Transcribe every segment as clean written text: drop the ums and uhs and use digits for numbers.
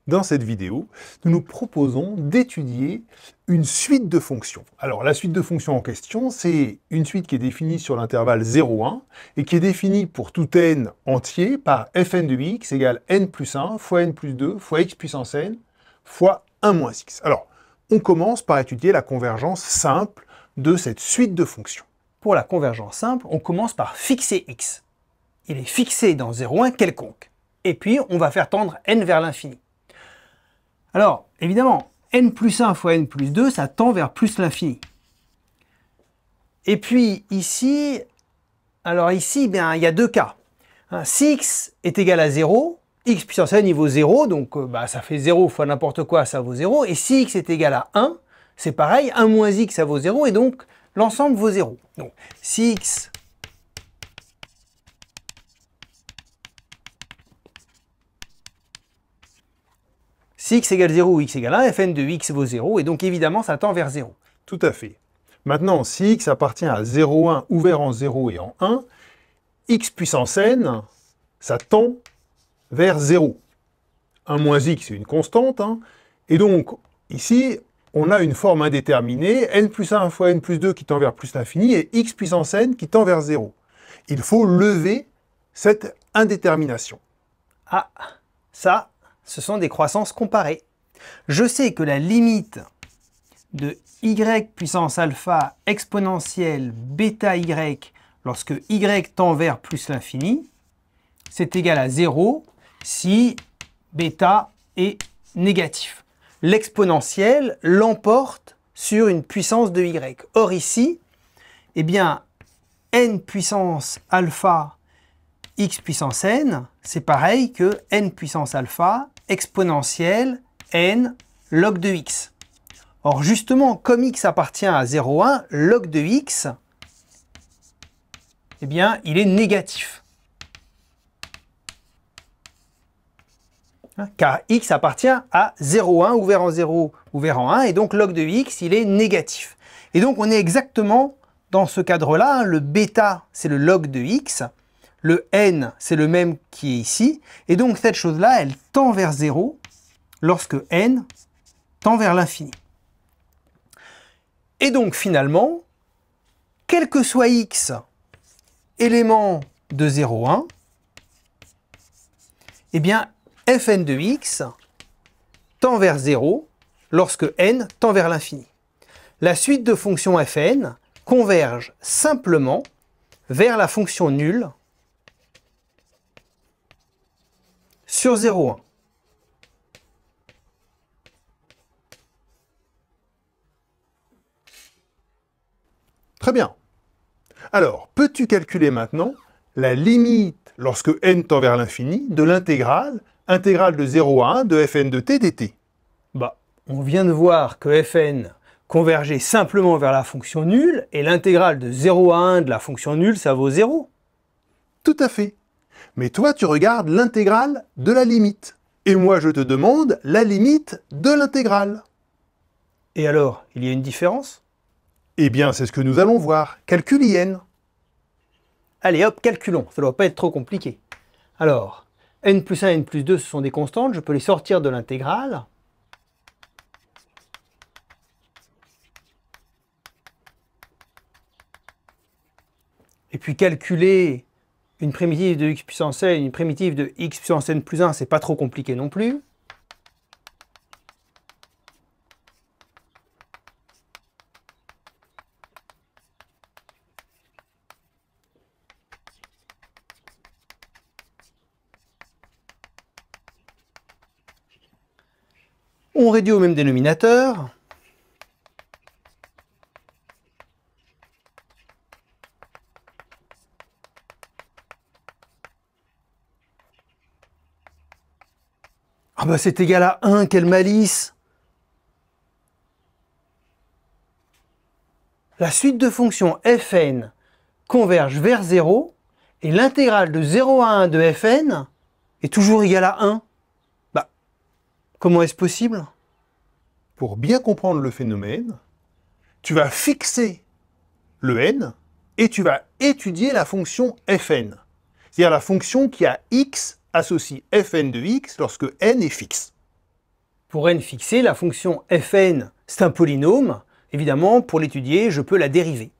Dans cette vidéo, nous nous proposons d'étudier une suite de fonctions. Alors la suite de fonctions en question, c'est une suite qui est définie sur l'intervalle 0,1 et qui est définie pour tout n entier par fn de x égale n plus 1 fois n plus 2 fois x puissance n fois 1 moins x. Alors, on commence par étudier la convergence simple de cette suite de fonctions. Pour la convergence simple, on commence par fixer x. Il est fixé dans 0,1 quelconque. Et puis, on va faire tendre n vers l'infini. Alors, évidemment, n plus 1 fois n plus 2, ça tend vers plus l'infini. Et puis, ici, bien, il y a deux cas. Si x est égal à 0, x puissance n, il vaut 0, donc ça fait 0 fois n'importe quoi, ça vaut 0. Et si x est égal à 1, c'est pareil, 1 moins x, ça vaut 0, et donc l'ensemble vaut 0. Donc, si x égale 0 ou x égale 1, fn de x vaut 0, et donc évidemment ça tend vers 0. Tout à fait. Maintenant, si x appartient à 0,1 ouvert en 0 et en 1, x puissance n, ça tend vers 0. 1 moins x, c'est une constante, et donc, ici, on a une forme indéterminée, n plus 1 fois n plus 2 qui tend vers plus l'infini, et x puissance n qui tend vers 0. Il faut lever cette indétermination. Ah, ça, ce sont des croissances comparées. Je sais que la limite de y puissance alpha exponentielle bêta y lorsque y tend vers plus l'infini, c'est égal à 0 si bêta est négatif. L'exponentielle l'emporte sur une puissance de y. Or ici, eh bien, n puissance alpha x puissance n, c'est pareil que n puissance alpha exponentielle n log de x. Or justement, comme x appartient à 0,1, log de x, eh bien, il est négatif. Car x appartient à 0,1 ouvert en 0, ouvert en 1, et donc log de x, il est négatif. Et donc on est exactement dans ce cadre-là, le bêta, c'est le log de x, le n, c'est le même qui est ici, et donc cette chose-là, elle tend vers 0 lorsque n tend vers l'infini. Et donc finalement, quel que soit x, élément de 0,1, eh bien fn de x tend vers 0 lorsque n tend vers l'infini. La suite de fonctions fn converge simplement vers la fonction nulle sur 0,1. Très bien. Alors, peux-tu calculer maintenant la limite, lorsque n tend vers l'infini, de l'intégrale de 0 à 1 de fn de t dt? On vient de voir que fn convergeait simplement vers la fonction nulle, et l'intégrale de 0 à 1 de la fonction nulle, ça vaut 0. Tout à fait. Mais toi, tu regardes l'intégrale de la limite. Et moi, je te demande la limite de l'intégrale. Et alors, il y a une différence? Eh bien, c'est ce que nous allons voir. Calcul IN. Allez hop, calculons. Ça ne doit pas être trop compliqué. Alors, n plus 1 et n plus 2, ce sont des constantes. Je peux les sortir de l'intégrale. Et puis calculer une primitive de x puissance n, une primitive de x puissance n plus 1, c'est pas trop compliqué non plus. On réduit au même dénominateur. Ah bah c'est égal à 1, quelle malice! La suite de fonctions fn converge vers 0, et l'intégrale de 0 à 1 de fn est toujours égale à 1. Comment est-ce possible? Pour bien comprendre le phénomène, tu vas fixer le n et tu vas étudier la fonction fn. C'est-à-dire la fonction qui a x associe fn de x lorsque n est fixe. Pour n fixé, la fonction fn, c'est un polynôme. Évidemment, pour l'étudier, je peux la dériver.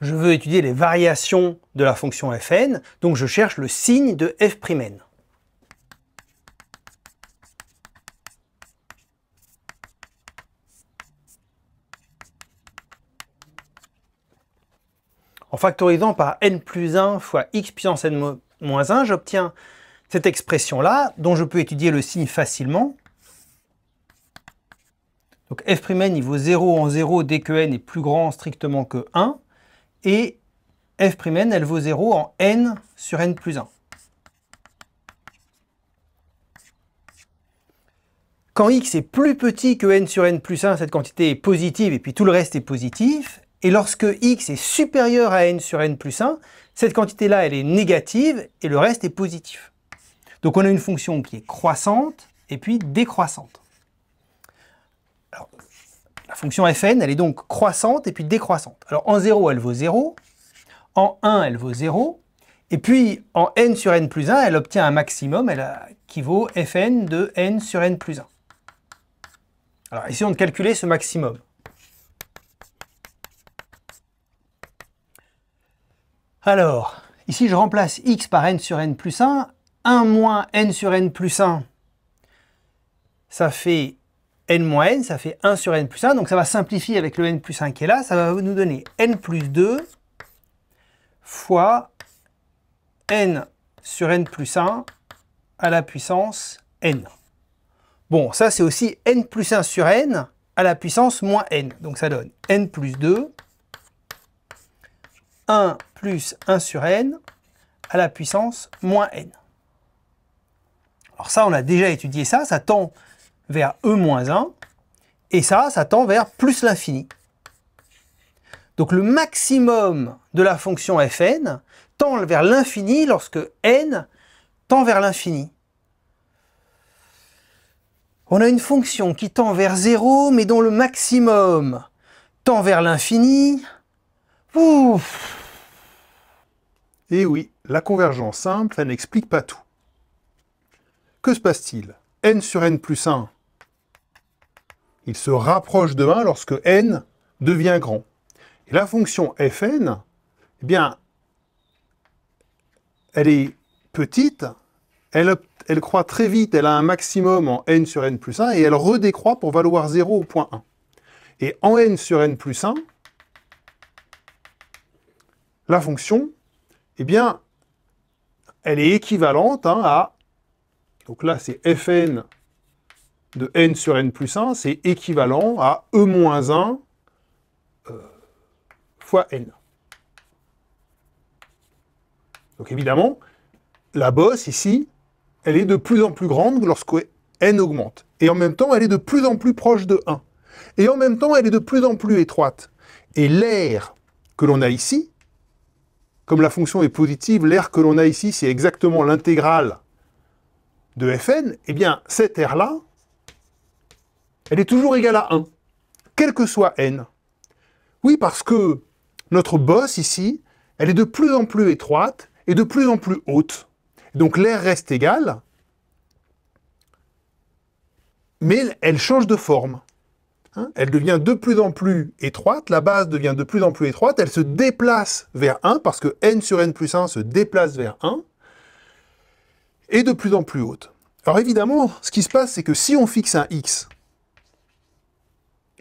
Je veux étudier les variations de la fonction fn, donc je cherche le signe de f'n. En factorisant par n plus 1 fois x puissance n moins 1, j'obtiens cette expression-là, dont je peux étudier le signe facilement. Donc f'n, il vaut 0 en 0 dès que n est plus grand strictement que 1. Et f'n, elle vaut 0 en n sur n plus 1. Quand x est plus petit que n sur n plus 1, cette quantité est positive et puis tout le reste est positif. Et lorsque x est supérieur à n sur n plus 1, cette quantité-là, elle est négative et le reste est positif. Donc on a une fonction qui est croissante et puis décroissante. Alors, la fonction fn, elle est donc croissante et puis décroissante. Alors en 0, elle vaut 0, en 1, elle vaut 0, et puis en n sur n plus 1, elle obtient un maximum qui vaut fn de n sur n plus 1. Alors essayons de calculer ce maximum. Alors, ici je remplace x par n sur n plus 1, 1 moins n sur n plus 1, ça fait n moins n, ça fait 1 sur n plus 1, donc ça va simplifier avec le n plus 1 qui est là, ça va nous donner n plus 2 fois n sur n plus 1 à la puissance n. Bon, ça c'est aussi n plus 1 sur n à la puissance moins n, donc ça donne n plus 2, 1 plus 1 sur n à la puissance moins n. Alors ça, on a déjà étudié ça, ça tend vers e moins 1, et ça tend vers plus l'infini. Donc le maximum de la fonction fn tend vers l'infini lorsque n tend vers l'infini. On a une fonction qui tend vers 0, mais dont le maximum tend vers l'infini. Ouf. Et oui, la convergence simple, ça n'explique pas tout. Que se passe-t-il? N sur n plus 1, il se rapproche de 1 lorsque n devient grand. Et la fonction fn, eh bien, elle est petite, elle croît très vite, elle a un maximum en n sur n plus 1, et elle redécroît pour valoir 0 au point 1. Et en n sur n plus 1, la fonction, eh bien, elle est équivalente à, donc là c'est fn de n sur n plus 1, c'est équivalent à e moins 1 fois n. Donc évidemment, la bosse ici, elle est de plus en plus grande lorsque n augmente. Et en même temps, elle est de plus en plus proche de 1. Et en même temps, elle est de plus en plus étroite. Et l'aire que l'on a ici, comme la fonction est positive, l'aire que l'on a ici, c'est exactement l'intégrale de fn, eh bien, cette aire-là, elle est toujours égale à 1, quel que soit n. Oui, parce que notre bosse ici, elle est de plus en plus étroite et de plus en plus haute. Donc l'aire reste égale, mais elle change de forme. Elle devient de plus en plus étroite, la base devient de plus en plus étroite, elle se déplace vers 1, parce que n sur n plus 1 se déplace vers 1, et de plus en plus haute. Alors évidemment, ce qui se passe, c'est que si on fixe un x,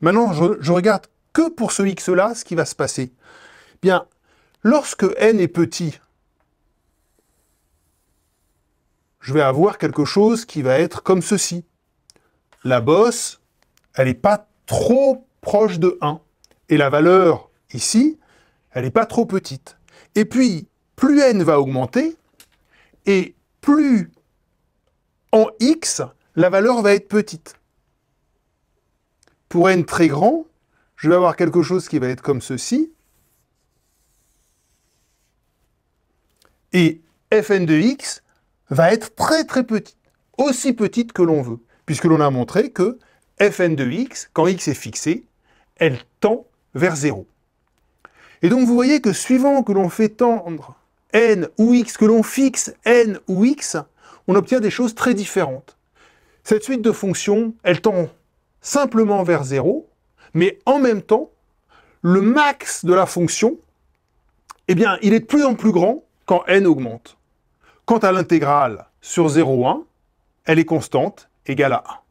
maintenant je regarde que pour ce x-là, ce qui va se passer. Bien, lorsque n est petit, je vais avoir quelque chose qui va être comme ceci. La bosse, elle n'est pas trop proche de 1. Et la valeur, ici, elle n'est pas trop petite. Et puis, plus n va augmenter, et plus en x, la valeur va être petite. Pour n très grand, je vais avoir quelque chose qui va être comme ceci. Et fn de x va être très très petite, aussi petite que l'on veut, puisque l'on a montré que fn de x, quand x est fixé, elle tend vers 0. Et donc vous voyez que suivant que l'on fait tendre n ou x, que l'on fixe n ou x, on obtient des choses très différentes. Cette suite de fonctions, elle tend simplement vers 0, mais en même temps, le max de la fonction, eh bien, il est de plus en plus grand quand n augmente. Quant à l'intégrale sur 0,1, elle est constante, égale à 1.